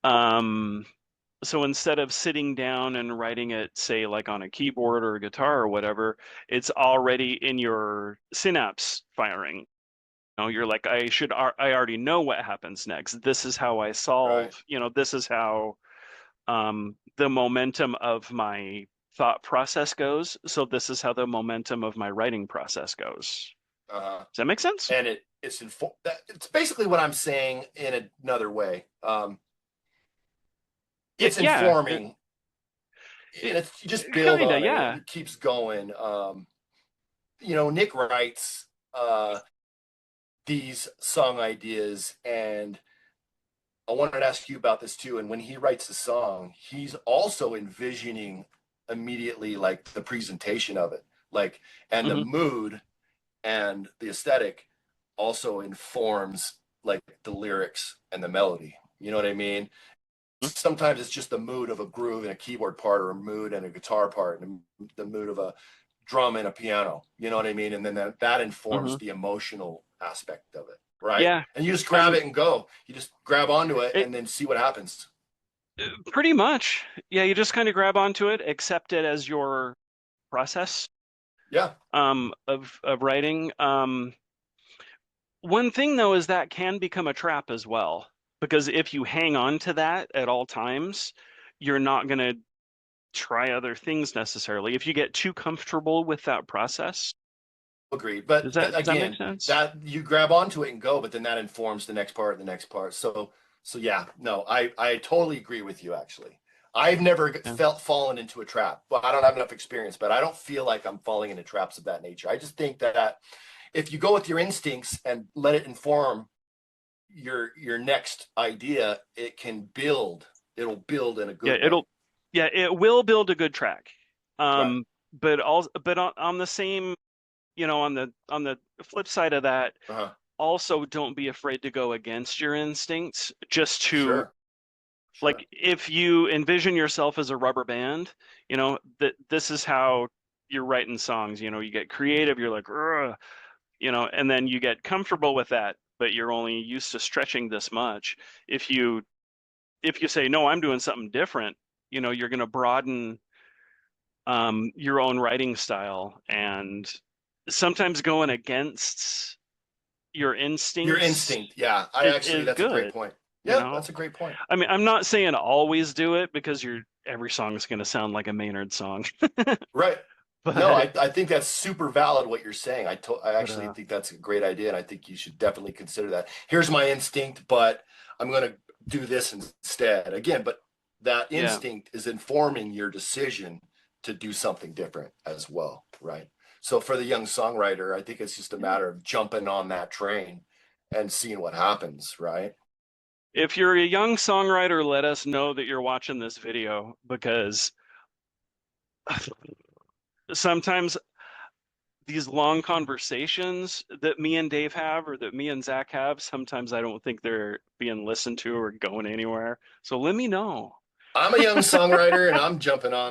Um, so instead of sitting down and writing it, say like on a keyboard or a guitar or whatever, it's already in your synapse firing. You're like, I already know what happens next. This is how I solve, Right. this is how the momentum of my thought process goes. So this is how the momentum of my writing process goes. Uh-huh. Does that make sense? And it's basically what I'm saying in another way. Yeah, It's yeah, informing, and it's you just build kinda, on it. yeah. It keeps going. Nick writes these song ideas, and I wanted to ask you about this too. And when he writes a song, he's also envisioning immediately like the presentation of it, like and the Hmm. mood and the aesthetic also informs like the lyrics and the melody. You know what I mean? Sometimes it's just the mood of a groove and a keyboard part, or a mood and a guitar part, and the mood of a drum and a piano. You know what I mean? And then that Hmm. informs the emotional aspect of it, right? Yeah. And you just grab Um, it and go. You just grab onto it it and then see what happens. pretty much. Yeah, you just kind of grab onto it, accept it as your process Yeah, of writing. One thing though is that can become a trap as well, because if you hang on to that at all times, you're not going to try other things necessarily. If you get too comfortable with that process, agreed. does But that make again, sense? that you grab onto it and go, but then that informs the next part, the next part. So yeah, no, I totally agree with you. Actually, I've never Yeah. felt fallen into a trap. Well, I don't have enough experience, but I don't feel like I'm falling into traps of that nature. I just think that if you go with your instincts and let it inform your next idea, it can build. It'll build in a Yeah, good way. it will build a good track. Right. But on the same, on the flip side of that, Uh-huh. also don't be afraid to go against your instincts just to Sure. Sure. like if you envision yourself as a rubber band, that this is how you're writing songs, you get creative, you're like, "Ugh," and then you get comfortable with that, but you're only used to stretching this much. If you if you say, no, I'm doing something different, you're going to broaden your own writing style, and sometimes going against your Your instincts instinct. Yeah. is That's a great good, point. you Yeah, know? that's a great point. I mean, I'm not saying always do it because every song is going to sound like a Maynard song, Right. No, but I think that's super valid what you're saying. I but actually think that's a great idea, and I think you should definitely consider that. Here's my instinct, but I'm going to do this instead. Again, but that yeah, instinct is informing your decision to do something different as well, right? So for the young songwriter, I think it's just a matter of jumping on that train and seeing what happens, right? if you're a young songwriter, let us know that you're watching this video because sometimes these long conversations that me and Dave have or that me and Zach have, sometimes I don't think they're being listened to or going anywhere. So let me know. I'm a young songwriter and I'm jumping on